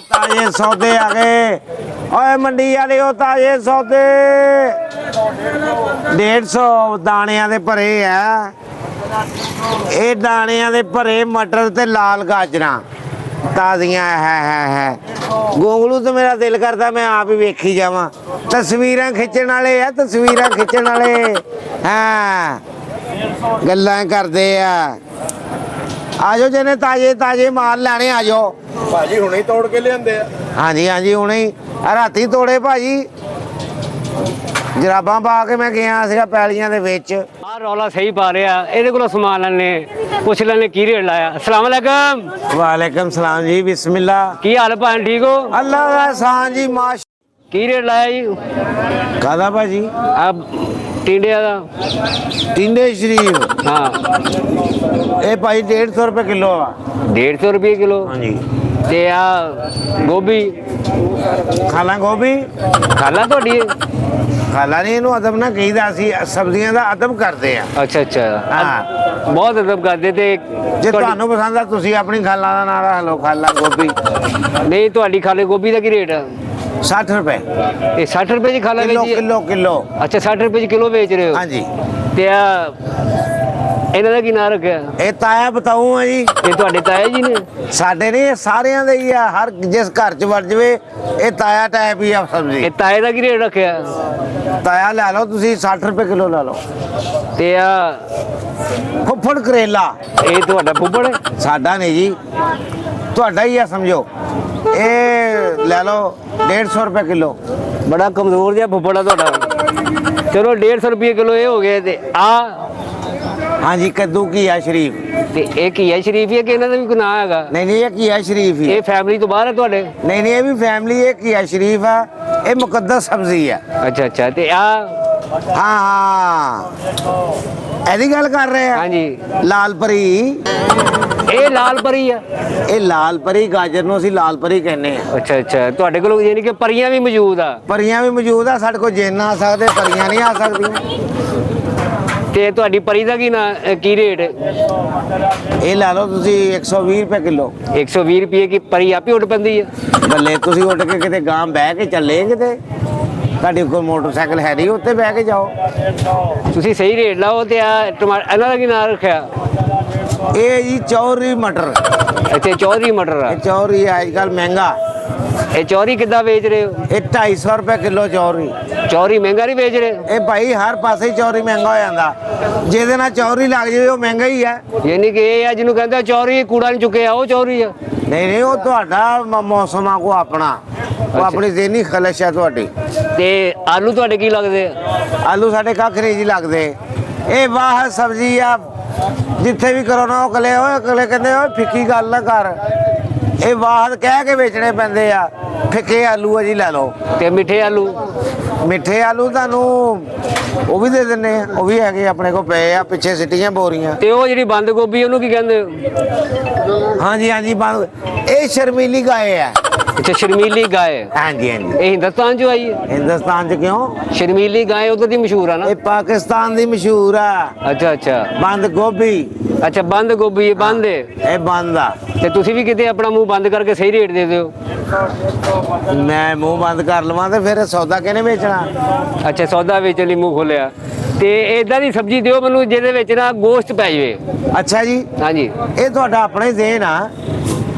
ताजे सौदे आ गए ओए मंडी वाले हो ताजे सौदे 150 दाणियां दे भरे है ये दाणियां दे भरे मटर ते लाल गाजरां ताजियां है गोंगलू तो मेरा दिल करता मैं आप ही वेखी जावां तस्वीरां खिच्चण वाले है तस्वीरां खिच्चण वाले हाँ गल्लां करदे आ आजो जिन्हें ताजे ताजे माल लैने आजो भाजी हुणे ही तोड़ के लियाते हाँ जी हुणे ही राती तोड़े भाजी जराबां पा के मैं गया सीगा पैलियां दे विच आ रौला सही पा रहा ਇਹਦੇ ਕੋਲੋਂ ਸਮਾਨ ਲੈਣੇ ਪੁੱਛ ਲੈਣੇ ਕੀ ਰੇਟ ਲਾਇਆ अस्सलाम वालेकुम वालेकुम सलाम जी बिस्मिल्लाह ਕੀ ਹਾਲ ਭਾਣ ਠੀਕ ਹੋ अल्लाह का एहसान जी माश ਕੀ ਰੇਟ ਲਾਇਆ ਜੀ कादा भाजी ਆ ਟਿੰਡਿਆਂ ਦਾ टिंडे शरीफ ਹਾਂ ये भाई 150 रुपए किलो आ 150 ਰੁਪਏ ਕਿਲੋ हाँ जी ਤੇ ਆ ਗੋਭੀ खाला गोभी ਖਾਲਾ ਤੁਹਾਡੀ खाला नहीं इनू अदब ना कहीदा ਅਸੀਂ सब्जियां ਦਾ अदब ਕਰਦੇ ਆ ਅੱਛਾ ਅੱਛਾ ਹਾਂ ਬਹੁਤ ਅਦਬ ਕਰਦੇ ਤੇ ਜੇ ਤੁਹਾਨੂੰ ਪਸੰਦ ਆ ਤੁਸੀਂ ਆਪਣੀ ਖਾਲਾ ਦਾ ਨਾਮ ਰੱਖ ਲਓ ਖਾਲਾ ਗੋਭੀ ਨਹੀਂ ਤੁਹਾਡੀ ਖਾਲੇ ਗੋਭੀ ਦਾ ਕੀ ਰੇਟ ਆ 60 रुपए ਇਹ 60 ਰੁਪਏ ਦੀ ਖਾਲਾ किलो ਵੇਚੀ किलो किलो ਅੱਛਾ 60 ਰੁਪਏ ਦੀ ਕਿਲੋ ਵੇਚ ਰਹੇ ਹੋ हाँ जी ਤੇ ਆ ਇਹਨਾਂ ਦਾ ਕੀ ਨਾਂ ਰੱਖਿਆ ਇਹ ਤਾਇਆ ਬਤਾਉ ਆ ਜੀ ਇਹ ਤੁਹਾਡੇ ਤਾਇਆ ਜੀ ਨੇ ਸਾਡੇ ਨਹੀਂ ਇਹ ਸਾਰਿਆਂ ਦੇ ਹੀ ਆ ਹਰ ਜਿਸ ਘਰ ਚ ਵੜ ਜਵੇ ਇਹ ਤਾਇਆ ਟਾਈਪ ਹੀ ਆ ਸਬਜ਼ੀ ਇਹ ਤਾਏ ਦਾ ਕੀ ਰੇਟ ਰੱਖਿਆ ਤਾਇਆ ਲੈ ਲਓ ਤੁਸੀਂ 60 ਰੁਪਏ ਕਿਲੋ ਲੈ ਲਓ ਤੇ ਆ ਫੁੱਫੜ ਕਰੇਲਾ ਇਹ ਤੁਹਾਡਾ ਫੁੱਫੜ ਹੈ ਸਾਡਾ ਨਹੀਂ ਜੀ ਤੁਹਾਡਾ ਹੀ ਆ ਸਮਝੋ ਇਹ ਲੈ ਲਓ 150 ਰੁਪਏ ਕਿਲੋ ਬੜਾ ਕਮਜ਼ੋਰ ਜਿਹਾ ਫੁੱਫੜ ਆ ਤੁਹਾਡਾ ਚਲੋ 150 ਰੁਪਏ ਕਿਲੋ ਇਹ ਹੋ ਗਏ ਤੇ ਆ ਹਾਂਜੀ ਕੱਦੂ ਘੀਆ ਸ਼ਰੀਫ ਤੇ ਇਹ ਕੀ ਹੈ ਸ਼ਰੀਫ ਹੈ ਕਿ ਇਹਨਾਂ ਦਾ ਵੀ ਕੋਈ ਨਾਂ ਹੈਗਾ ਨਹੀਂ ਨਹੀਂ ਇਹ ਘੀਆ ਸ਼ਰੀਫ ਹੀ ਇਹ ਫੈਮਿਲੀ ਤੋਂ ਬਾਹਰ ਹੈ ਤੁਹਾਡੇ ਨਹੀਂ ਨਹੀਂ ਇਹ ਵੀ ਫੈਮਿਲੀ ਇਹ ਘੀਆ ਸ਼ਰੀਫ ਆ ਇਹ ਮੁਕੱਦਸ ਸਬਜ਼ੀ ਆ ਅੱਛਾ ਅੱਛਾ ਤੇ ਆ ਹਾਂ ਹਾਂ ਇਹਦੀ ਗੱਲ ਕਰ ਰਹੇ ਆ ਹਾਂਜੀ ਲਾਲ ਪਰੀ ਇਹ ਲਾਲ ਪਰੀ ਆ ਇਹ ਲਾਲ ਪਰੀ ਗਾਜਰ ਨੂੰ ਅਸੀਂ ਲਾਲ ਪਰੀ ਕਹਿੰਦੇ ਆ ਅੱਛਾ ਅੱਛਾ ਤੁਹਾਡੇ ਕੋਲ ਯਾਨੀ ਕਿ ਪਰੀਆਂ ਵੀ ਮੌਜੂਦ ਆ ਪਰੀਆਂ ਵੀ ਮੌਜੂਦ ਆ ਸਾਡੇ ਕੋਲ ਜਿੰਨ ਆ ਸਕਦੇ ਪਰੀਆਂ ਨਹੀਂ ਆ ਸਕਦੀਆਂ ਤੇ ਤੁਹਾਡੀ ਪਰੀ ਦਾ ਕੀ ਨਾਂ ਕੀ ਰੇਟ ਇਹ ਲੈ ਲਓ ਤੁਸੀਂ 120 ਰੁਪਏ ਕਿਲੋ 120 ਰੁਪਏ ਕੀ ਪਰੀ ਆਪੇ ਉੱਡ ਪੈਂਦੀ ਆ ਬੱਲੇ ਤੁਸੀਂ ਉੱਡ ਕੇ ਕਿਤੇ ਗਾਂ ਬਹਿ ਕੇ ਚੱਲੇ ਕਿਤੇ ਤੁਹਾਡੇ ਕੋਲ ਮੋਟਰਸਾਈਕਲ ਹੈ ਨਹੀਂ ਉੱਤੇ ਬਹਿ ਕੇ ਜਾਓ ਤੁਸੀਂ ਸਹੀ ਰੇਟ ਲਾਓ ਤੇ ਆ ਟਮਾਟਰ ਇਹਨਾਂ ਦਾ ਕੀ ਨਾਂ ਰੱਖਿਆ ਇਹ ਜੀ ਚੌਰੀ ਮਟਰ ਇੱਥੇ ਚੌਧਰੀ ਮਟਰ ਆ ਇਹ ਚੌਰੀ ਅੱਜ ਕੱਲ ਮਹਿੰਗਾ ਇਹ ਚੌਰੀ ਕਿੱਦਾਂ ਵੇਚ ਰਹੇ ਹੋ ਇਹ 250 ਰੁਪਏ ਕਿਲੋ ਚੌਰੀ ਚੌਰੀ ਮਹਿੰਗਾ ਨਹੀਂ ਵੇਚ ਰਹੇ ਇਹ ਭਾਈ ਹਰ ਪਾਸੇ ਹੀ ਚੌਰੀ ਮਹਿੰਗਾ ਹੋ ਜਾਂਦਾ ਜਿਹਦੇ ਨਾਲ ਚੌਰੀ ਲੱਗ ਜਾਵੇ ਉਹ ਮਹਿੰਗਾ ਹੀ ਹੈ ਯਾਨੀ ਕਿ ਇਹ ਆ ਜਿਹਨੂੰ ਕਹਿੰਦਾ ਚੌਰੀ ਕੂੜਾ ਨਹੀਂ ਚੁੱਕਿਆ ਉਹ ਚੌਰੀ ਆ ਨਹੀਂ ਨਹੀਂ ਉਹ ਤੁਹਾਡਾ ਮੌਸਮ ਆ ਕੋ ਆਪਣਾ ਉਹ ਆਪਣੀ ਜ਼ਿਹਨੀ ਖਲਸ਼ ਹੈ ਤੁਹਾਡੀ ਤੇ ਆਲੂ ਤੁਹਾਡੇ ਕੀ ਲੱਗਦੇ ਆ ਆਲੂ ਸਾਡੇ ਕੱਖ ਨਹੀਂ ਜੀ ਲੱਗਦੇ ਇਹ ਵਾਹ ਸਬਜ਼ੀ ਆ ਜਿੱਥੇ ਵੀ ਕਰੋ ਨਾ ਉਹ ਕਲੇ ਓਏ ਕਲੇ ਕਹਿੰਦੇ ਓਏ ਫਿੱਕੀ ਗੱਲ ਨਾ ਕਰ ਇਹ ਵਾਹ ਕਹਿ ਕੇ ਵੇਚਣੇ ਪੈਂਦੇ ਆ ਫਿੱਕੇ ਆਲੂ ਆ ਜੀ ਲੈ ਲਓ ਤੇ ਮਿੱਠੇ ਆਲੂ ਮਿੱਠੇ ਆਲੂ ਤੁਹਾਨੂੰ ਉਹ ਵੀ ਦੇ ਦਿੰਨੇ ਆ ਉਹ ਵੀ ਹੈਗੇ ਆਪਣੇ ਕੋਲ ਪਏ ਆ ਪਿੱਛੇ ਸਿੱਟੀਆਂ ਬੋਰੀਆਂ ਤੇ ਉਹ ਜਿਹੜੀ ਬੰਦ ਗੋਭੀ ਉਹਨੂੰ ਕੀ ਕਹਿੰਦੇ ਹਾਂਜੀ ਹਾਂਜੀ ਇਹ ਸ਼ਰਮੀਲੀ ਗਾਏ ਆ ਅੱਛਾ ਸ਼ਰਮੀਲੀ ਗਾਏ ਹਾਂਜੀ ਹਾਂਜੀ ਇਹ ਹਿੰਦੁਸਤਾਨ ਚੋਂ ਆਈ ਹੈ ਹਿੰਦੁਸਤਾਨ ਚ ਕਿਉਂ ਸ਼ਰਮੀਲੀ ਗਾਏ ਉਧਰ ਦੀ ਮਸ਼ਹੂਰ ਆ ਨਾ ਇਹ ਪਾਕਿਸਤਾਨ ਦੀ ਮਸ਼ਹੂਰ ਆ ਅੱਛਾ ਅੱਛਾ ਬੰਦ ਗੋਭੀ ਅੱਛਾ ਬੰਦ ਗੋਭੀ ਇਹ ਬੰਦ ਹੈ ਇਹ ਬੰਦ ਆ ਤੇ ਤੁਸੀਂ ਵੀ ਕਿਤੇ ਆਪਣਾ ਮੂੰਹ ਬੰਦ ਕਰਕੇ ਸਹੀ ਰੇਟ ਦੇ ਦਿਓ ਮੈਂ ਮੂੰਹ ਬੰਦ ਕਰ ਲਵਾਂ ਤੇ ਫਿਰ ਸੌਦਾ ਕਿਹਨੇ ਵੇਚਣਾ ਅੱਛਾ ਸੌਦਾ ਵੇਚਣ ਲਈ ਮੂੰਹ ਖੋਲਿਆ ਤੇ ਇਦਾਂ ਦੀ ਸਬਜ਼ੀ ਦਿਓ ਮੈਨੂੰ ਜਿਹਦੇ ਵਿੱਚ ਨਾ ਗੋਸ਼ਤ ਪੈ ਜਾਵੇ ਅੱਛਾ ਜੀ ਹਾਂਜੀ ਇਹ ਤੁਹਾਡਾ ਆਪਣਾ ਹੀ ਦੇਣ ਆ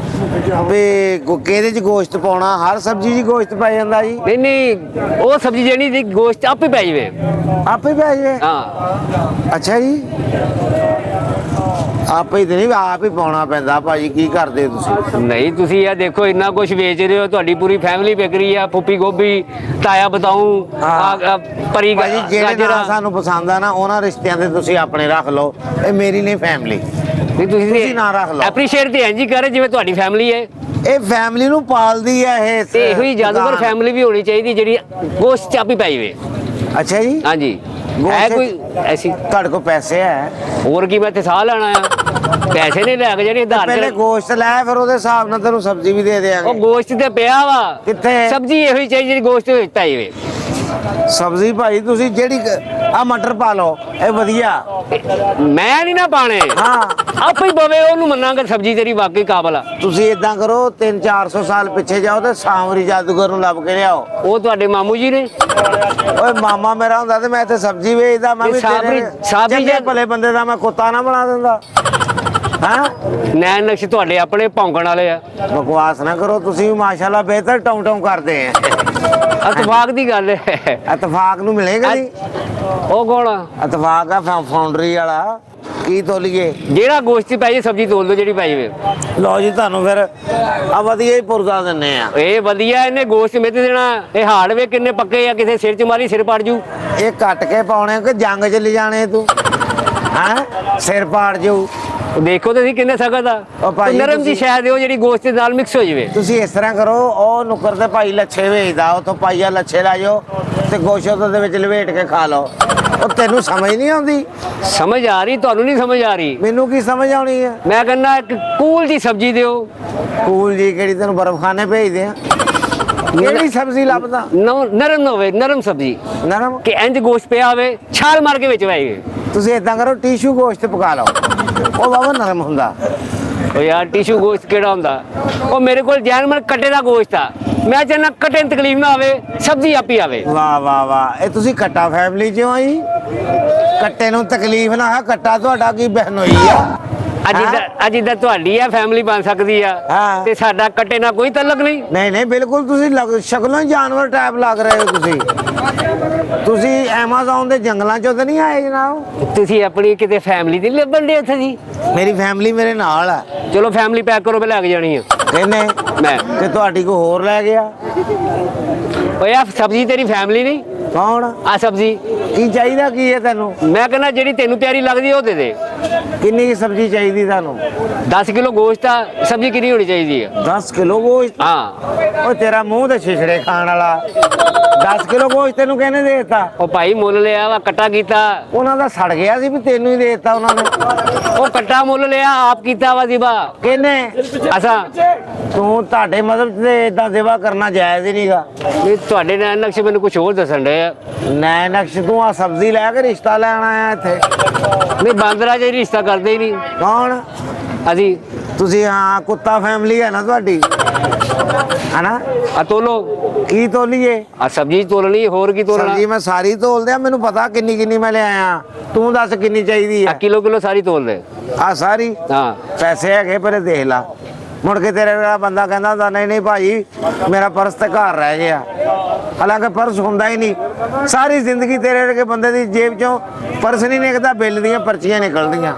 ਵੀ ਕਿਹਦੇ ਚ ਗੋਸ਼ਤ ਪਾਉਣਾ ਹਰ ਸਬਜ਼ੀ 'ਚ ਗੋਸ਼ਤ ਪੈ ਜਾਂਦਾ ਜੀ ਨਹੀਂ ਨਹੀਂ ਉਹ ਸਬਜ਼ੀ ਜਿਹੜੀ ਦੀ ਗੋਸ਼ਤ ਆਪੇ ਪੈ ਜਾਵੇ ਆਪੇ ਪੈ ਜਾਵੇ ਹਾਂ ਅੱਛਾ ਜੀ ਆਪੇ ਹੀ ਤੇ ਨਹੀਂ ਆਪ ਹੀ ਪਾਉਣਾ ਪੈਂਦਾ ਭਾਜੀ ਕੀ ਕਰਦੇ ਤੁਸੀਂ ਨਹੀਂ ਤੁਸੀਂ ਇਹ ਦੇਖੋ ਇੰਨਾ ਕੁਝ ਵੇਚ ਰਹੇ ਹੋ ਤੁਹਾਡੀ ਪੂਰੀ ਫੈਮਿਲੀ ਵਿਕ ਰਹੀ ਆ ਫੁੱਫੀ ਗੋਭੀ ਤਾਇਆ ਬਤਾਉ ਪਰੀ ਭਾਜੀ ਜਿਹੜੇ ਗਾਜਰ ਨਾਂ ਸਾਨੂੰ ਪਸੰਦ ਆ ਨਾ ਉਹਨਾਂ ਰਿਸ਼ਤਿਆਂ ਦੇ ਤੁਸੀਂ ਆਪਣੇ ਰੱਖ ਲਓ ਇਹ ਮੇਰੀ ਨਹੀਂ ਫੈਮਿਲੀ ਨਹੀਂ ਤੁਸੀਂ ਨਾਂ ਰੱਖ ਲਓ ਐਪਰੀਸ਼ੀਏਟ ਤੇ ਇੰਜ ਹੀ ਕਰ ਜਿਵੇਂ ਤੁਹਾਡੀ ਫੈਮਿਲੀ ਹੈ ਇਹ ਫੈਮਿਲੀ ਨੂੰ ਪਾਲਦੀ ਹੈ ਇਹ ਤੇ ਇਹੋ ਹੀ ਜਾਦੂਗਰ ਦੁਕਾਨ। ਫੈਮਿਲੀ ਵੀ ਹੋਣੀ ਚਾਹੀਦੀ ਜਿਹੜੀ ਗੋਸ਼ਤ ਚਾਪੀ ਪਾਈ ਵੇ ਅੱਛਾ ਜੀ ਹਾਂਜੀ ਹੈ ਕੋਈ ਐਸੀ ਤੁਹਾਡੇ ਕੋਲ ਪੈਸੇ ਹੈ ਹੋਰ ਕੀ ਮੈਂ ਇੱਥੇ ਸਾਹ ਲੈਣਾ ਆ ਪੈਸੇ ਨਹੀਂ ਲੈ ਕੇ ਜਿਹੜੇ ਆਧਾਰ ਪਹਿਲੇ ਗੋਸ਼ਤ ਲੈ ਫਿਰ ਉਹਦੇ ਹਿਸਾਬ ਨਾਲ ਤੈਨੂੰ ਸਬਜ਼ੀ ਵੀ ਦੇ ਉਹ ਦੇਵਾਂਗੇ ਗੋਸ਼ਤ ਤੇ ਪਿਆ ਵਾ ਕਿੱਥੇ? ਸਬਜ਼ੀ ਇਹੋ ਹੀ ਚਾਹੀਦੀ ਜਿਹੜੀ ਗੋਸ਼ਤ ਵਿੱਚ ਪਈ ਵੇ ਸਬਜ਼ੀ ਭਾਈ ਤੁਸੀਂ ਜਿਹੜੀ ਆ ਮਟਰ ਪਾ ਲਓ, ਇਹ ਵਧੀਆ। ਮੈਂ ਨਹੀਂ ਨਾ ਪਾਣੇ, ਹਾਂ ਆਪੇ ਹੀ ਬਵੇ ਉਹਨੂੰ ਮੰਨਾਂਗੇ ਸਬਜ਼ੀ ਤੇਰੀ ਵਾਕਈ ਕਾਬਲ ਆ। ਤੁਸੀਂ ਇਦਾਂ ਕਰੋ 300-400 ਸਾਲ ਪਿੱਛੇ ਜਾਓ ਤੇ ਸਾਂਵਰੀ ਜਾਦੂਗਰ ਨੂੰ ਲੱਭ ਕੇ ਲਿਆਓ। ਉਹ ਤੁਹਾਡੇ ਮਾਮੂ ਜੀ ਨੇ। ਓਏ ਮਾਮਾ ਮੇਰਾ ਹੁੰਦਾ ਤੇ ਮੈਂ ਇੱਥੇ ਸਬਜ਼ੀ ਵੇਚਦਾ, ਮੈਂ ਵੀ ਸਾਬਰੀ ਚੰਗੇ ਭਲੇ ਬੰਦੇ ਦਾ ਮੈਂ ਕੁੱਤਾ ਨਾ ਬਣਾ ਦਿੰਦਾ। ਹਾਂ ਨੈਣ ਨਕਸ਼ ਤੁਹਾਡੇ ਆਪਣੇ ਭੌਂਕਣ ਵਾਲੇ ਆ। ਬਕਵਾਸ ਨਾ ਕਰੋ, ਤੁਸੀਂ ਵੀ ਮਾਸ਼ਾਅੱਲਾ ਬਿਹਤਰ ਟੌਂ ਕਰਦੇ ਆ। ਇਤਫਾਕ ਦੀ ਗੱਲ ਹੈ। ਇਤਫਾਕ ਨੂੰ ਮਿਲੇਗਾ ਜੀ। ਉਹ ਕੌਣ ਆ? ਇਤਫਾਕ ਆ ਫਾਊਂਡਰੀ ਵਾਲਾ। ਕੀ ਤੋਲੀਏ? ਜਿਹੜਾ ਗੋਸ਼ਤ ਪੈ ਜੇ ਸਬਜ਼ੀ ਤੋਲ ਦੋ ਜਿਹੜੀ ਪਾਈ ਵੇ। ਲਓ ਜੀ ਤੁਹਾਨੂੰ ਫਿਰ ਆ ਵਧੀਆ ਹੀ ਪੁਰਜ਼ਾ ਦਿੰਨੇ ਆ। ਇਹ ਵਧੀਆ, ਇਹਨੇ ਗੋਸ਼ਤ ਮਿੱਤ ਦੇਣਾ। ਇਹ ਹਾੜ ਵੇ ਕਿੰਨੇ ਪੱਕੇ ਆ, ਕਿਸੇ ਸਿਰ 'ਚ ਮਾਰੀ ਸਿਰ ਪੜ ਜੂ। ਇਹ ਕੱਟ ਕੇ ਪਾਉਣੇ ਕਿ ਜੰਗ 'ਚ ਲਿਜਾਣੇ ਤੂੰ? ਹੈਂ ਸਿਰ ਪਾੜ ਜਾਊ। ਦੇਖੋ ਤੁਸੀਂ ਕਿੰਨੇ ਸਖਤ ਆ। ਉਹ ਭਾਈ ਨਰਮ ਦੀ ਤੁਸੀਂ- ਸ਼ਾਇਦ ਉਹ ਜਿਹੜੀ ਗੋਸ਼ਤ ਦੇ ਨਾਲ ਮਿਕਸ ਹੋ ਜਾਵੇ। ਤੁਸੀਂ ਇਸ ਤਰ੍ਹਾਂ ਕਰੋ, ਉਹ ਨੁੱਕਰ ਤੇ ਭਾਈ ਲੱਛੇ ਵੇਚਦਾ, ਉਹ ਤੋਂ ਪਾਈਆ ਲੱਛੇ ਲੈ ਜਾਓ ਤੇ ਗੋਸ਼ਤ ਉਹਦੇ ਵਿੱਚ ਲਵੇਟ ਕੇ ਖਾ ਲਓ। ਉਹ ਤੈਨੂੰ ਸਮਝ ਨਹੀਂ ਆਉਂਦੀ? ਸਮਝ ਆ ਰਹੀ, ਤੁਹਾਨੂੰ ਨਹੀਂ ਸਮਝ ਆ ਰਹੀ। ਮੈਨੂੰ ਕੀ ਸਮਝ ਆਉਣੀ ਹੈ? ਮੈਂ ਕਹਿੰਦਾ ਇੱਕ ਕੂਲ ਜੀ ਸਬਜ਼ੀ ਦਿਓ। ਕੂਲ ਜੀ ਕਿਹੜੀ? ਤੈਨੂੰ ਬਰਫਖਾਨੇ ਭੇਜਦੇ ਆ। ਕਿਹੜੀ ਸਬਜ਼ੀ ਲੱਭਦਾ? ਨਰਮ ਹੋਵੇ, ਨਰਮ ਸਬਜ਼ੀ ਨਰਮ। ਕਿ ਇੰਜ ਗੋਸ਼ਤ ਪਿਆ ਹੋਵੇ, ਛਾਲ ਮਾਰ ਕੇ ਵਿੱਚ ਪਾਈਏ। ਤੁਸੀਂ ਇਦਾਂ ਕਰੋ, ਟਿਸ਼ੂ ਗੋਸ਼ਤ ਪਕਾ ਲਓ, ਉਹ ਬਾਬਾ ਨਰਮ ਹੁੰਦਾ। ਉਹ ਯਾਰ ਟਿਸ਼ੂ ਗੋਸ਼ਤ ਕਿਹੜਾ ਹੁੰਦਾ? ਉਹ ਮੇਰੇ ਕੋਲ ਜੈਨਮਨ ਕੱਟੇ ਦਾ ਗੋਸ਼ਤ ਆ। ਮੈਂ ਚਾਹੁੰਦਾ ਕੱਟੇ ਨੂੰ ਤਕਲੀਫ ਨਾ ਆਵੇ, ਸਬਜ਼ੀ ਆਪੀ ਆਵੇ। ਵਾਹ ਵਾਹ ਵਾਹ, ਇਹ ਤੁਸੀਂ ਕੱਟਾ ਫੈਮਿਲੀ ਚੋਂ ਆਈ? ਕੱਟੇ ਨੂੰ ਤਕਲੀਫ ਨਾ ਆ, ਕੱਟਾ ਤੁਹਾਡਾ ਕੀ ਬਹਿਨੋਈ ਆ? ਅੱਜ ਇਦਾਂ ਤੁਹਾਡੀ ਆ ਫੈਮਿਲੀ ਬਣ ਸਕਦੀ ਆ ਹਾਂ। ਤੇ ਸਾਡਾ ਕੱਟੇ ਨਾਲ ਕੋਈ ਤਾਲੁਕ ਨਹੀਂ। ਨਹੀਂ ਨਹੀਂ ਬਿਲਕੁਲ, ਤੁਸੀਂ ਸ਼ਕਲੋਂ ਹੀ ਜਾਨਵਰ ਟਾਈਪ ਲੱਗ ਰਹੇ ਹੋ। ਤੁਸੀਂ ਐਮਾਜ਼ੋਨ ਦੇ ਜੰਗਲਾਂ ਚੋਂ ਤਾਂ ਨਹੀਂ ਆਏ ਜਨਾਬ? ਤੁਸੀਂ ਆਪਣੀ ਕਿਤੇ ਫੈਮਿਲੀ ਦੀ ਲੱਭਣ ਦੇ ਉੱਥੇ ਜੀ? ਮੇਰੀ ਫੈਮਿਲੀ ਮੇਰੇ ਨਾਲ ਆ। ਚਲੋ ਫੈਮਿਲੀ ਪੈਕ ਕਰੋ, ਮੈਂ ਲੈ ਕੇ ਜਾਣੀ ਆ। ਕਹਿੰਦੇ ਮੈਂ ਕਿ ਤੁਹਾਡੀ ਕੋ ਹੋਰ ਲੈ ਗਿਆ। ਓਏ ਆ ਸਬਜ਼ੀ ਤੇਰੀ ਫੈਮਿਲੀ ਨਹੀਂ? ਕੌਣ? ਆ ਸਬਜ਼ੀ ਕੀ ਚਾਹੀਦਾ ਕੀ ਹੈ ਤੈਨੂੰ? ਮੈਂ ਕਹਿੰਦਾ ਜਿਹੜੀ ਤੈਨੂੰ ਪਿਆਰੀ ਲੱਗਦੀ ਉਹ ਦੇ ਦੇ। ਕਿੰਨੀ ਕੁ ਸਬਜ਼ੀ ਚਾਹੀਦੀ ਤੁਹਾਨੂੰ? 10 ਕਿਲੋ ਗੋਸ਼ਤ ਆ, ਸਬਜ਼ੀ ਕਿੰਨੀ ਹੋਣੀ ਚਾਹੀਦੀ ਆ? 10 ਕਿਲੋ ਗੋਸ਼ਤ? ਹਾਂ। ਓ ਤੇਰਾ ਮੂੰਹ ਤੇ ਛਿਛੜੇ ਖਾਣ ਵਾਲਾ। 10 ਕਿਲੋ ਗੋਸ਼ਤ ਤੈਨੂੰ ਕਿਹਨੇ ਦੇ ਦਿੱਤਾ? ਉਹ ਭਾਈ ਮੁੱਲ ਲਿਆ ਵਾ, ਕੱਟਾ ਕੀਤਾ। ਉਹਨਾਂ ਦਾ ਸੜ ਗਿਆ ਸੀ ਵੀ ਤੈਨੂੰ ਹੀ ਦੇ ਦਿੱਤਾ ਉਹਨਾਂ ਨੇ। ਉਹ ਕੱਟਾ ਮੁੱਲ ਲਿਆ, ਆਪ ਕੀਤਾ ਵਾ ਜ਼ਿਬਾ। ਕਿਹਨੇ? ਅਸਾਂ। ਤੂੰ ਤੁਹਾਡੇ ਮਤਲਬ ਤੇ ਇਦਾਂ ਸੇਵਾ ਕਰਨਾ ਜਾਇਜ਼ ਹੀ ਨਹੀਂਗਾ। ਇਹ ਤੁਹਾਡੇ ਨਾਲ ਨਕਸ਼ ਮੈਨੂੰ ਕੁਝ ਹੋਰ ਦੱਸਣ ਡਏ ਆ। ਨੈ ਨਕਸ਼ ਤੂੰ ਆ ਸਬਜ਼ੀ ਲੈ ਕੇ ਰਿਸ਼ਤਾ ਲੈਣ ਆਇਆ ਇੱਥੇ? ਨਹੀਂ ਬਾਂਦਰਾ ਜੇ ਰਿਸ਼ਤਾ ਕਰਦੇ ਹੀ ਨਹੀਂ ਕੌਣ? ਅਸੀਂ। ਤੁਸੀਂ ਹਾਂ ਕੁੱਤਾ ਫੈਮਿਲੀ ਹੈ ਨਾ ਤੁਹਾਡੀ, ਹਨਾ? ਆ ਤੋਲੋ। ਕੀ ਤੋਲੀਏ? ਆ ਸਬਜ਼ੀ ਤੋਲਣੀ, ਹੋਰ ਕੀ ਤੋਲਣਾ? ਸਬਜ਼ੀ ਮੈਂ ਸਾਰੀ ਤੋਲ ਦਿਆਂ, ਮੈਨੂੰ ਪਤਾ ਕਿੰਨੀ ਕਿੰਨੀ ਮੈਂ ਲਿਆਇਆ। ਤੂੰ ਦੱਸ ਕਿੰਨੀ ਚਾਹੀਦੀ ਆ ਹੈ? ਕਿਲੋ ਸਾਰੀ ਤੋਲ ਦੇ। ਆ ਸਾਰੀ? ਹਾਂ। ਪੈਸੇ ਹੈਗੇ ਪਰ ਦੇਖ ਲਾ। ਮੁੜ ਕੇ ਤੇਰੇ ਵਾਲਾ ਬੰਦਾ ਕਹਿੰਦਾ ਹੁੰਦਾ ਨਹੀਂ ਨਹੀਂ ਭਾਈ ਮੇਰਾ ਪਰਸ ਤੇ ਘਰ ਰਹਿ ਗਿਆ, ਹਾਲਾਂਕਿ ਪਰਸ ਹੁੰਦਾ ਹੀ ਨਹੀਂ। ਸਾਰੀ ਜ਼ਿੰਦਗੀ ਤੇਰੇ ਵਰਗੇ ਬੰਦੇ ਦੀ ਜੇਬ ਚੋਂ ਪਰਸ ਨਹੀਂ ਨਿਕਲਦਾ, ਬਿੱਲ ਦੀਆਂ ਪਰਚੀਆਂ ਨਿਕਲਦੀਆਂ।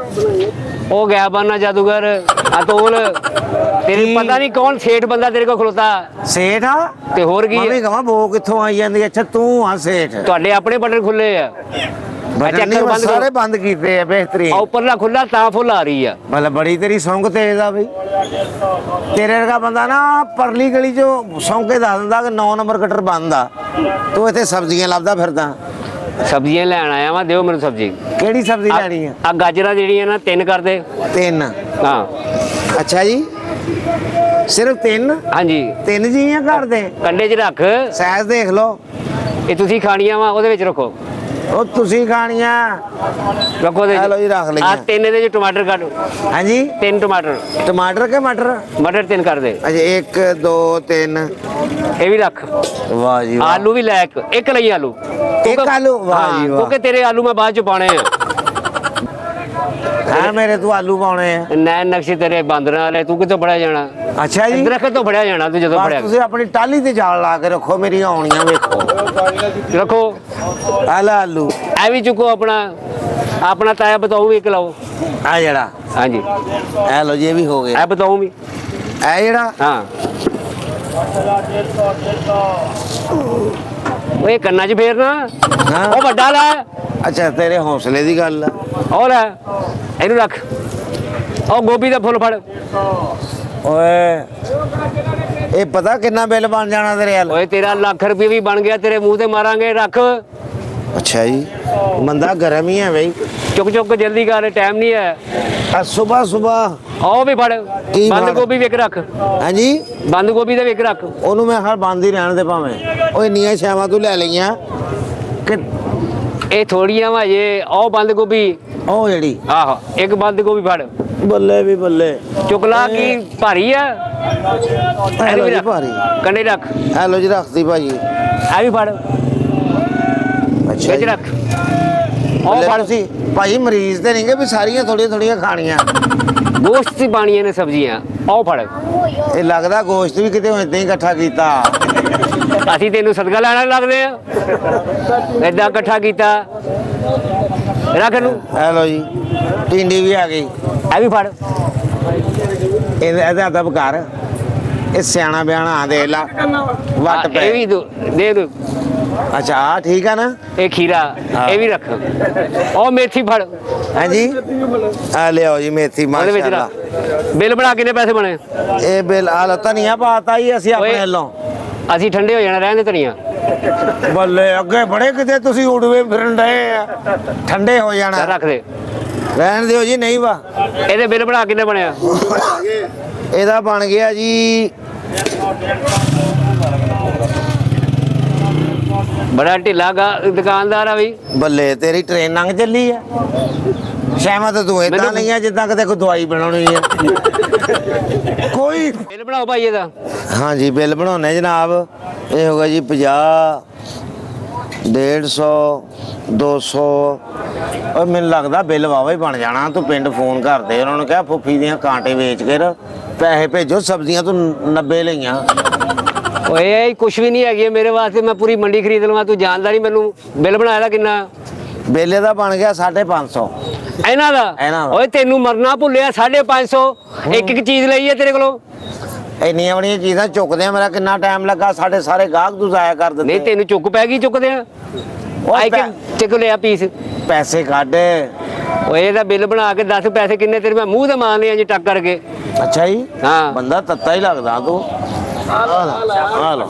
ਉਹ ਗਿਆ ਬਾਨਾ ਜਾਦੂਗਰ। ਆ ਤੋਲ। ਤੇਰੇ ਪਤਾ ਨਹੀਂ ਕੌਣ ਸੇਠ ਬੰਦਾ ਤੇਰੇ ਕੋਲ ਖਲੋਤਾ। ਸੇਠ ਆ? ਤੇ ਹੋਰ ਕੀ? ਮੈਂ ਵੀ ਕਹਾਂ ਬੋ ਕਿੱਥੋਂ ਆਈ ਜਾਂਦੀ? ਅੱਛਾ ਤੂੰ ਆ ਸੇਠ? ਤੁਹਾਡੇ ਆਪਣੇ ਬਟਨ ਖੁੱਲੇ ਆ। ਬਟਨ ਨਹੀਂ, ਮੈਂ ਸਾਰੇ ਬੰਦ ਕੀਤੇ ਆ ਬਿਹਤਰੀਨ। ਆ ਉੱਪਰਲਾ ਖੁੱਲਾ ਤਾਂ ਫੁੱਲ ਆ ਰਹੀ ਆ। ਮਤਲਬ ਬੜੀ ਤੇਰੀ ਸੌਂਕ ਤੇਜ਼ ਆ ਬਈ। ਤੇਰੇ ਵਰਗਾ ਬੰਦਾ ਨਾ ਪਰਲੀ ਗਲੀ ਚੋਂ ਸੌਂਕੇ ਦੱਸ ਦਿੰਦਾ ਕਿ 9 ਨੰਬਰ ਕਟਰ ਬੰਦ ਆ। ਤੂੰ ਇੱਥੇ ਸਬਜ਼ੀਆਂ ਲੱਭਦਾ ਫਿਰਦਾ। ਸਬਜ਼ੀਆਂ ਲੈਣ ਆਇਆ ਵਾ, ਦਿਓ ਮੈਨੂੰ ਸਬਜ਼ੀ। ਕਿਹੜੀ ਸਬਜ਼ੀ ਲੈਣੀ ਆ? ਆ ਗਾਜਰਾਂ ਜਿਹੜੀਆਂ ਨਾ 3 ਕਰ ਦੇ। 3? ਹਾਂ। ਅੱਛਾ ਜੀ, ਸਿਰਫ 3? ਹਾਂਜੀ। 3 ਜੀ ਆ ਘਰ ਦੇ? ਕੰਡੇ 'ਚ ਰੱਖ। ਸਾਈਜ਼ ਦੇਖ ਲਓ। ਇਹ ਤੁਸੀਂ ਖਾਣੀਆਂ ਵਾ, ਉਹਦੇ ਵਿੱਚ ਰੱਖੋ। ਉਹ ਤੁਸੀਂ ਖਾਣੀਆਂ? ਰੱਖੋ ਦੇ। ਆ ਲਓ ਜੀ, ਰੱਖ ਲਈਆਂ। ਆ 3 ਦੇ 'ਚ ਟਮਾਟਰ ਕੱਢ। ਹਾਂਜੀ? 3 ਟਮਾਟਰ। ਟਮਾਟਰ ਕੇ ਮਟਰ? ਮਟਰ 3 ਕਰ ਦੇ। ਅੱਛਾ 1 2 3। ਇਹ ਵੀ ਰੱਖ। ਵਾਹ ਜੀ ਵਾਹ। ਆਲੂ ਵੀ ਲੈ ਇੱਕ ਲਈ ਆਲੂ। ਇੱਕ ਆਲੂ? ਵਾਹ ਜੀ ਵਾਹ। ਕਿਉਂਕਿ ਤੇਰੇ ਆਲੂ ਮੈਂ ਬਾਅਦ 'ਚ ਪਾਉਣੇ ਆ। ਹਾਂ ਮੇਰੇ ਤੂੰ ਆਲੂ ਪਾਉਣੇ ਆ? ਨੈਣ ਨਕਸ਼ੇ ਤੇਰੇ ਬਾਂਦਰਾਂ ਵਾਲੇ, ਤੂੰ ਕਿੱਥੋਂ ਫੜਿਆ ਜਾਣਾ? ਅੱਛਾ ਜੀ। ਦਰਖਤ ਤੋਂ ਫੜਿਆ ਜਾਣਾ ਤੂੰ ਜਦੋਂ ਬਸ ਫੜਿਆ। ਤੁਸੀਂ ਆਪਣੀ ਟਾਲੀ ਤੇ ਜਾਲ ਲਾ ਕੇ ਰੱਖੋ, ਮੇਰੀਆਂ ਆਉਣੀਆਂ ਵੇਖੋ। ਰੱਖੋ। ਆਲਾ ਆਲੂ ਐ ਵੀ ਚੁੱਕੋ ਆਪਣਾ ਤਾਇਆ ਬਤਾਉ ਵੀ ਇੱਕ ਲਾਓ। ਆ ਜਿਹੜਾ? ਹਾਂਜੀ। ਇਹ ਲੋ ਜੀ, ਇਹ ਵੀ ਹੋ ਗਿਆ। ਐ ਬਤਾਉ ਵੀ। ਇਹ ਜਿਹੜਾ? ਹਾਂ। ਓਏ ਕੰਨਾਂ 'ਚ ਫੇਰਨਾ। ਹਾਂ। ਉਹ ਵੱਡਾ ਲੈ। ਅੱਛਾ ਤੇਰੇ ਹੌਸਲੇ ਦੀ ਗੱਲ ਆ। ਉਹ ਲੈ, ਇਹਨੂੰ ਰੱਖ। ਉਹ ਗੋਭੀ ਦਾ ਫੁੱਲ ਫੜ। ਓਏ ਇਹ ਪਤਾ ਕਿੰਨਾ ਬਿੱਲ ਬਣ ਜਾਣਾ ਤੇਰੇ ਵੱਲ? ਓਏ ਤੇਰਾ ਲੱਖ ਰੁਪਏ ਵੀ ਬਣ ਗਿਆ, ਤੇਰੇ ਮੂੰਹ ਤੇ ਮਾਰਾਂਗੇ। ਰੱਖ। ਅੱਛਾ ਜੀ, ਬੰਦਾ ਗਰਮ ਹੀ ਹੈ ਬਈ। ਚੁੱਕ ਚੁੱਕ ਕੇ ਜਲਦੀ ਕਰ, ਟਾਈਮ ਨਹੀਂ ਹੈ। ਸਵੇਰ ਸਵੇਰ ਆਓ ਵੀ ਫੜ, ਕੀ ਬੰਦ ਫੜ? ਗੋਭੀ ਵੇਖ ਰੱਖ, ਹਾਂਜੀ ਬੰਦ ਗੋਭੀ ਦਾ ਵੇਖ ਰੱਖ। ਉਹਨੂੰ ਮੈਂ ਹਰ ਬੰਦ ਹੀ ਰਹਿਣ ਦੇ ਭਾਵੇਂ। ਉਹ ਇੰਨੀਆਂ ਛਾਵਾਂ ਤੂੰ ਲੈ ਲਈਆਂ ਕਿ ਇਹ ਥੋੜੀਆਂ ਵਾ ਜੇ, ਆਓ ਬੰਦ ਗੋਭੀ। ਉਹ ਜਿਹੜੀ ਆਹੋ ਇੱਕ ਬੰਦ ਗੋਭੀ ਫੜ, ਬੱਲੇ ਵੀ ਬੱਲੇ ਚੁਕਲਾ ਕੀ ਭਾਰੀ ਆ। ਹੈਲੋ ਜੀ ਭਾਰੀ ਕੰਡੇ ਰੱਖ, ਹੈਲੋ ਜੀ ਰੱਖਦੀ ਭਾਜੀ। ਆ ਵੀ ਫੜ, ਅੱਛਾ ਵਿੱਚ ਜੀ। ਰੱਖ। ਆਓ ਬੱਲੇ ਫੜ, ਤੁਸੀਂ ਭਾਜੀ ਮਰੀਜ਼ ਤੇ ਨਹੀਂਗੇ ਵੀ ਸਾਰੀਆਂ ਥੋੜੀਆਂ ਥੋੜੀਆਂ ਖਾਣੀਆਂ। ਗੋਸ਼ਤ ਦੀ ਪਾਣੀਆਂ ਨੇ ਸਬਜ਼ੀਆਂ। ਆਓ ਫੜ, ਇਹ ਲੱਗਦਾ ਗੋਸ਼ਤ ਵੀ ਕਿਤੇ ਇਦਾਂ ਹੀ ਇਕੱਠਾ ਕੀਤਾ। ਅਸੀਂ ਤੈਨੂੰ ਸਦਕਾ ਲੈਣਾ ਲੱਗਦੇ ਆ, ਏਦਾਂ ਇਕੱਠਾ ਕੀਤਾ। ਰੱਖ ਨੂੰ, ਹੈਲੋ ਜੀ ਟਿੰਡੀ ਵੀ ਆ ਗਈ। ਆ ਵੀ ਫੜ। ਇਹਦਾ ਅਦਬ ਕਰ। ਇਹ ਸਿਆਣਾ ਬਿਆਣਾ ਦੇ ਲਾ ਵੱਟ ਇਹ ਪੈ। ਵੀ ਦੇ ਦੋ। ਅੱਛਾ ਆਹ ਠੀਕ ਆ ਨਾ। ਇਹ ਖੀਰਾ ਹਾਂ। ਇਹ ਵੀ ਰੱਖ। ਉਹ ਮੇਥੀ ਫੜ, ਹਾਂਜੀ ਆ ਲਿਆਓ ਜੀ ਮੇਥੀ ਉਹਦੇ ਵਿੱਚ ਮਾਸ਼ਾਅੱਲਾ। ਰੱਖ। ਬਿੱਲ ਬਣਾ ਕਿੰਨੇ ਪੈਸੇ ਬਣੇ? ਇਹ ਬਿੱਲ ਆ ਲੱਤਾ ਨਹੀਂ ਆ ਪਾਤਾ ਹੀ ਅਸੀਂ ਆਪਣੇ ਓਏ। ਵੱਲੋਂ। ਅਸੀਂ ਠੰਡੇ ਹੋ ਜਾਣਾ, ਰਹਿਣ ਦੇ ਧਨੀਆ। ਬੱਲੇ ਅੱਗੇ ਬੜੇ ਕਿਤੇ ਤੁਸੀਂ ਉੜਵੇ ਫਿਰਨ ਡਏ ਆ। ਠੰਡੇ ਹੋ ਜਾਣਾ। ਰੱਖ ਦੇ। ਰਹਿਣ ਦਿਓ ਜੀ ਨਹੀਂ ਵਾ। ਇਹਦੇ ਬਿੱਲ ਬਣਾ ਕਿੰਨੇ ਬਣਿਆ? ਇਹਦਾ ਬਣ ਗਿਆ ਜੀ ਬੜਾ ਢਿੱਲਾ ਦੁਕਾਨਦਾਰ ਆ ਵੀ। ਬੱਲੇ ਤੇਰੀ ਟ੍ਰੇਨ ਲੰਘ ਚੱਲੀ ਆ। ਸ਼ਾਮਾ ਤਾਂ ਤੂੰ ਏਦਾਂ ਨਹੀਂ ਆ ਜਿੱਦਾਂ ਕਿਤੇ ਕੋਈ ਦਵਾਈ ਬਣਾਉਣੀ ਆ। ਕੋਈ ਬਿੱਲ ਬਣਾਓ ਭਾਈ ਇਹਦਾ। ਹਾਂਜੀ ਬਿੱਲ ਬਣਾਉਣੇ ਜਨਾਬ। ਇਹ ਹੋਗਾ ਜੀ 50 150 200। ਔਰ ਮੈਨੂੰ ਲੱਗਦਾ ਬਿੱਲ ਵਾਵਾ ਹੀ ਬਣ ਜਾਣਾ। ਤੂੰ ਪਿੰਡ ਫੋਨ ਕਰਦੇ ਉਹਨਾਂ ਨੂੰ ਕਿਹਾ ਫੁੱਫੀ ਦੀਆਂ ਕਾਂਟੇ ਵੇਚ ਕੇ ਪੈਸੇ ਭੇਜੋ। ਸਬਜ਼ੀਆਂ ਤੂੰ 90 ਲਈਆਂ। ਓਏ ਕੁਛ ਵੀ ਨਹੀਂ ਹੈਗੀ ਮੇਰੇ ਵਾਸਤੇ, ਮੈਂ ਪੂਰੀ ਮੰਡੀ ਖਰੀਦ ਲਵਾਂ। ਤੂੰ ਜਾਣਦਾ ਨਹੀਂ ਮੈਨੂੰ। ਬਿੱਲ ਬਣਾਇਆ ਦਾ ਕਿੰਨਾ? ਬੇਲੇ ਦਾ ਬਣ ਗਿਆ 550। ਇਹਨਾਂ ਦਾ? ਇਹਨਾਂ ਦਾ। ਓਏ ਤੈਨੂੰ ਮਰਨਾ ਭੁੱਲਿਆ, 550 ਇੱਕ ਇੱਕ ਚੀਜ਼ ਲਈ ਹੈ ਤੇਰੇ ਕੋਲੋਂ। ਇੰਨੀਆਂ ਬੜੀਆਂ ਚੀਜ਼ਾਂ ਚੁੱਕਦੇ ਆ। ਮੇਰਾ ਕਿੰਨਾ ਟਾਈਮ ਲੱਗਾ। ਸਾਡੇ ਸਾਰੇ ਗਾਹਕ ਤੂੰ ਜ਼ਾਇਆ ਕਰ ਨਹੀਂ ਦਿੱਤੇ। ਤੈਨੂੰ ਚੁੱਕ ਪੈ ਗਈ, ਚੁੱਕਦੇ ਆ। ਆਈ ਕਿ ਚੱਕ ਲਿਆ ਪੀਸ। ਪੈਸੇ ਕੱਢ। ਓਏ ਇਹਦਾ ਬਿੱਲ ਬਣਾ ਕੇ ਦੱਸ ਪੈਸੇ ਕਿੰਨੇ ਤੇਰੇ। ਮੈਂ ਮੂੰਹ ਤੇ ਮਾਰ ਲਿਆ ਜੀ ਟੱਕ ਕਰਕੇ। ਅੱਛਾ ਜੀ ਹਾਂ ਬੰਦਾ ਤੱਤਾ ਹੀ ਲੱਗਦਾ ਤੂੰ। ਆ ਲੋ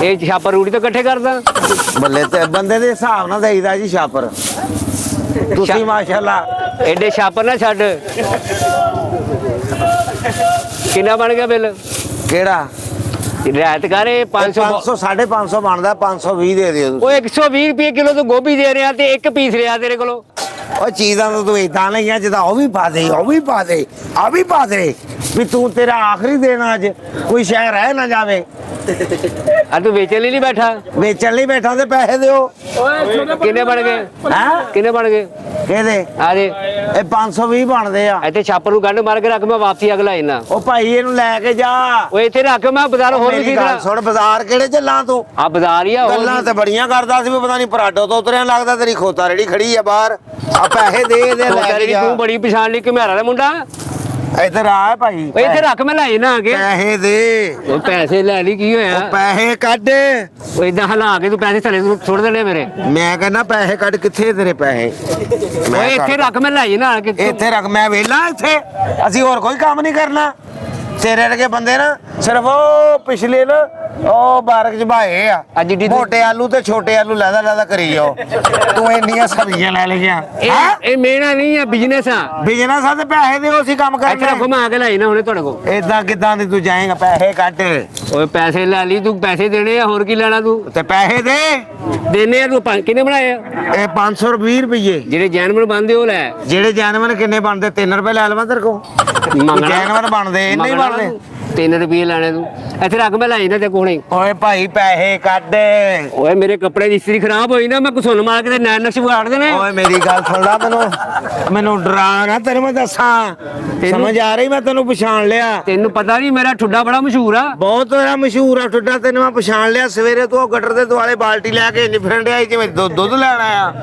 ਇਹ ਛਾਪਾ ਰੂੜੀ ਤੋਂ ਇਕੱਠੇ ਕਰਦਾ। ਬੱਲੇ ਤੇ ਬੰਦੇ ਦੇ ਹਿਸਾਬ ਨਾਲ ਦੇਈਦਾ ਜੀ ਛਾਪਰ। ਤੁਸੀਂ ਮਾਸ਼ਾਅੱਲਾ ਐਡੇ ਛਾਪਰ ਨਾ ਛੱਡ। ਕਿੰਨਾ ਬਣ ਗਿਆ ਬਿੱਲ? ਕਿਹੜਾ ਰਿਆਇਤ ਕਰ। ਇਹ 500 500 550 ਬਣਦਾ। 520 ਦੇ ਦਿਓ ਉਹ ਤੁਸੀਂ। 120 ਰੁਪਏ ਕਿਲੋ ਤੋਂ ਗੋਭੀ ਦੇ ਰਿਹਾ ਤੇ ਇੱਕ ਪੀਸ ਰਿਹਾ ਤੇਰੇ ਕੋਲੋਂ। ਉਹ ਚੀਜ਼ਾਂ ਤਾਂ ਤੂੰ ਇਦਾਂ ਲਈਆਂ ਜਿੱਦਾਂ ਉਹ ਵੀ ਪਾ ਦੇ, ਉਹ ਵੀ ਪਾ ਦੇ, ਆ ਵੀ ਪਾ ਦੇ ਵੀ ਤੂੰ ਤੇਰਾ ਆਖਰੀ ਦਿਨ ਅੱਜ ਕੋਈ ਸ਼ਹਿਰ ਰਹਿ ਨਾ ਜਾਵੇ। ਆ ਤੂੰ ਵੇਚਣ ਲਈ ਨਹੀਂ ਬੈਠਾ? ਵੇਚਣ ਲਈ ਬੈਠਾ ਤੇ ਪੈਸੇ ਦਿਓ। ਕਿੰਨੇ ਬਣ ਗਏ? ਹੈਂ ਕਿੰਨੇ ਬਣ ਗਏ? ਕਿਹਦੇ? ਆ ਦੇ ਇਹ 520 ਬਣਦੇ ਆ। ਇੱਥੇ ਛਾਪਰ ਨੂੰ ਗੰਢ ਮਾਰ ਕੇ ਰੱਖ, ਮੈਂ ਵਾਪਸੀ ਅਗਲਾ ਇਹਨਾਂ। ਉਹ ਭਾਈ ਇਹਨੂੰ ਲੈ ਕੇ ਜਾ। ਉਹ ਇੱਥੇ ਰੱਖ, ਮੈਂ ਬਾਜ਼ਾਰ ਹੋਰ ਵੀ ਮੇਰੀ ਗੱਲ ਖਰੀਦਣਾ। ਸੁਣ ਬਾਜ਼ਾਰ ਕਿਹੜੇ ਚੱਲਾਂ ਤੂੰ? ਆ ਬਾਜ਼ਾਰ ਹੀ ਆ ਹੋਰ ਗੱਲਾਂ ਵੀ। ਤੇ ਬੜੀਆਂ ਕਰਦਾ ਸੀ ਵੀ ਪਤਾ ਨਹੀਂ ਪਰਾਡੋ ਤੋਂ ਉਤਰਿਆ। ਲੱਗਦਾ ਤੇਰੀ ਖੋਤਾ ਰੇੜੀ ਖੜੀ ਆ ਬਾਹਰ। ਆ ਪੈਸੇ ਦੇ ਲੈ ਕੇ ਜਾ। ਤੂੰ ਬੜੀ ਪਛਾਣ ਲਈ ਘੁਮਿਆਰਾ ਦਾ ਮੁੰਡਾ। ਇੱਧਰ ਆ ਭਾਈ। ਓਏ ਇੱਥੇ ਰੱਖ, ਮੈਂ ਲੈ ਨਾ ਆ ਕੇ। ਪੈਸੇ ਦੇ। ਉਹ ਪੈਸੇ ਲੈ ਲਈ, ਕੀ ਹੋਇਆ? ਪੈਸੇ ਕੱਢ। ਉਹ ਇਦਾਂ ਹਲਾ ਕੇ ਤੂੰ ਪੈਸੇ ਥੱਲੇ ਸੁੱਟ ਦੇਣੇ ਮੇਰੇ। ਮੈਂ ਕਹਿੰਦਾ ਪੈਸੇ ਕੱਢ। ਕਿੱਥੇ ਤੇਰੇ ਪੈਸੇ? ਓਏ ਇੱਥੇ ਰੱਖ, ਮੈਂ ਲੈ ਨਾ ਆ ਕੇ। ਇੱਥੇ ਰੱਖ। ਮੈਂ ਵੇਲਾ ਇੱਥੇ। ਅਸੀਂ ਹੋਰ ਕੋਈ ਕੰਮ ਨਹੀਂ ਕਰਨਾ। ਤੇਰੇ ਵਰਗੇ ਬੰਦੇ ਨਾ ਸਿਰਫ ਉਹ ਪਿਛਲੇ ਨਾ ਉਹ ਬਾਰਕ ਚ ਭਾਏ ਆ। ਅੱਜ ਏਡੀ ਮੋਟੇ ਆਲੂ ਤੇ ਛੋਟੇ ਆਲੂ ਲੈਦਾ ਕਰੀ ਜਾਓ। ਤੂੰ ਇੰਨੀਆਂ ਸਬਜ਼ੀਆਂ ਲੈ ਲਈਆਂ। ਇਹ ਮੇਰਾ ਨਹੀਂ ਆ, ਬਿਜ਼ਨਸ ਆ। ਬਿਜਨਸ ਆ ਤੇ ਪੈਸੇ ਦਿਓ। ਅਸੀਂ ਕੰਮ ਇੱਥੇ ਰੱਖੋ, ਕਰਨਾ। ਮੈਂ ਆ ਕੇ ਲੈ ਨਾ ਹੁਣੇ ਤੁਹਾਡੇ ਕੋਲ। ਏਦਾਂ ਕਿਦਾਂ ਦੀ ਤੂੰ ਜਾਏਗਾ? ਪੈਸੇ ਕੱਢ ਓਏ ਪੈਸੇ ਲੈ ਲਈ ਤੂੰ, ਪੈਸੇ ਦੇਣੇ ਆ, ਹੋਰ ਕੀ ਲੈਣਾ ਤੂੰ? ਤੇ ਪੈਸੇ ਦੇ। ਦੇਣੇ ਆ ਤੂੰ। ਕਿੰਨੇ ਬਣਾਏ ਆ? ਇਹ 520 ਰੁਪਏ। ਜਿਹੜੇ ਜੈਨਮਨ ਬੰਦੇ ਉਹ ਲੈ। ਜਿਹੜੇ ਜਾਨਵਰ ਕਿੰਨੇ ਬਣਦੇ? 3 ਰੁਪਏ ਲੈ ਲਵਾਂ ਤੇਰੇ ਕੋ। ਜਾਨਵਰ ਬਣਦੇ ਇੰਨੇ ਹੀ ਬਣਦੇ। 3 ਰੁਪਏ ਲੈਣੇ ਤੂੰ। ਇੱਥੇ ਰੱਖ, ਮੈਂ ਲੈ ਨਾ ਤੇ ਕੋਲੇ। ਓਏ ਭਾਈ ਪੈਸੇ ਕੱਢ। ਓਏ ਮੇਰੇ ਕੱਪੜੇ ਦੀ ਇਸਤਰੀ ਖਰਾਬ ਹੋਈ ਨਾ, ਮੈਂ ਕੁਸੁੰਨ ਮਾਰ ਕੇ ਤੇ ਨੈਣ ਨਕਸ਼ ਵਿਗਾੜ ਦੇਣੇ। ਓਏ ਮੇਰੀ ਗੱਲ ਸੁਣ ਲੈ। ਮੈਨੂੰ ਡਰਾ ਨਾ। ਤੈਨੂੰ ਮੈਂ ਦੱਸਾਂ ਸਮਝ ਆ ਰਹੀ। ਮੈਂ ਤੈਨੂੰ ਪਛਾਣ ਲਿਆ। ਤੈਨੂੰ ਪਤਾ ਨਹੀਂ ਮੇਰਾ ਠੁੱਡਾ ਬੜਾ ਮਸ਼ਹੂਰ ਆ। ਬਹੁਤ ਹੋਇਆ ਮਸ਼ਹੂਰ ਆ ਠੁੱਡਾ। ਤੈਨੂੰ ਮੈਂ ਪਛਾਣ ਲਿਆ। ਸਵੇਰੇ ਤੂੰ ਉਹ ਗਟਰ ਦੇ ਦੁਆਲੇ ਬਾਲਟੀ ਲੈ ਕੇ ਨਿਫਰਨ ਡਿਆ ਜਿਵੇਂ ਦੁੱਧ ਲੈਣ ਆਇਆ।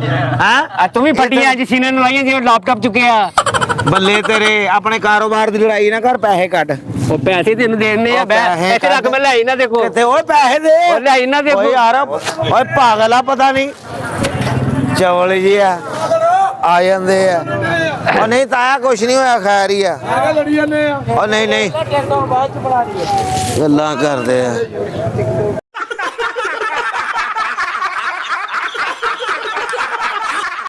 ਆ ਤੂੰ ਵੀ ਫੱਟੀ ਅੱਜ ਸੀਨੇ ਨੂੰ ਲਾਈਆਂ ਜਿਵੇਂ ਲੈਪਟਾਪ ਚੁੱਕਿਆ। ਬੱਲੇ ਤੇਰੇ। ਆਪਣੇ ਕਾਰੋਬਾਰ ਦੀ ਲੜਾਈ ਨਾ ਕਰ। ਪੈਸੇ ਕੱਢ। ਉਹ ਪੈਸੇ ਤੈਨੂੰ ਦੇਣੇ ਆ। ਪੈਸੇ ਇੱਥੇ ਰੱਖ, ਮੈਂ ਲੈ ਨਾ ਦੇਖੋ। ਕਿੱਥੇ? ਓਏ ਪੈਸੇ ਦੇ। ਉਹ ਲੈ ਨਾ ਦੇਖੋ। ਓਏ ਯਾਰ ਓਏ ਪਾਗਲ ਆ ਪਤਾ ਨਹੀਂ। ਚਵਲ ਜੀ ਆ ਜਾਂਦੇ ਆ। ਉਹ ਨਹੀਂ ਤਾਇਆ ਕੁਛ ਨਹੀਂ ਹੋਇਆ। ਖੈਰ ਹੀ ਆ। ਉਹ ਨਹੀਂ ਗੱਲਾਂ ਕਰਦੇ ਆ।